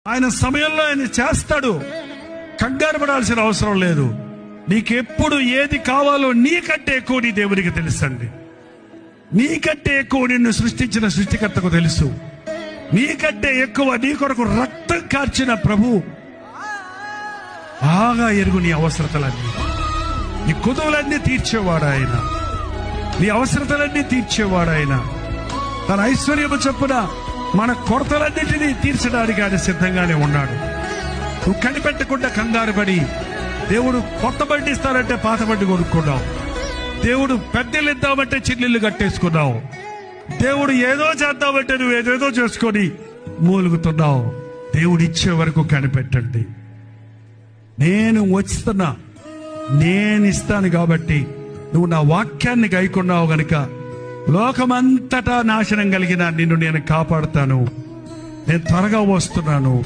ఆయన సమయంలో ఆయన చేస్తాడు. కంగారు పడాల్సిన అవసరం లేదు. నీకెప్పుడు ఏది కావాలో నీకంటే ఎక్కువ నీ దేవునికి తెలుసండి. నీకంటే ఎక్కువ నిన్ను సృష్టించిన సృష్టికర్తకు తెలుసు. నీకంటే ఎక్కువ నీ కొరకు రక్తం కార్చిన ప్రభు బాగా ఎరుగు నీ అవసరతలన్నీ. నీ కుదువులన్నీ తీర్చేవాడు ఆయన. నీ అవసరతలన్నీ తీర్చేవాడు ఆయన. తన ఐశ్వర్యము చొప్పున మన కొరతలన్నింటినీ తీర్చడానికి ఆయన సిద్ధంగానే ఉన్నాడు. నువ్వు కనిపెట్టకుండా కంగారు పడి దేవుడు కొత్త బండి ఇస్తానంటే పాత బండి కొనుక్కున్నావు. దేవుడు పెద్దలు ఇద్దామంటే చిల్లిళ్ళు కట్టేసుకున్నావు. దేవుడు ఏదో చేద్దామంటే నువ్వు ఏదేదో చేసుకొని మూలుగుతున్నావు. దేవుడు ఇచ్చే వరకు కనిపెట్టండి. నేను వస్తున్నా, నేను ఇస్తాను కాబట్టి నువ్వు నా వాక్యాన్ని గైకొన్నావు గనుక లోకమంతటా నాశనం కలిగిన నిన్ను నేను కాపాడుతాను. నేను త్వరగా వస్తున్నాను.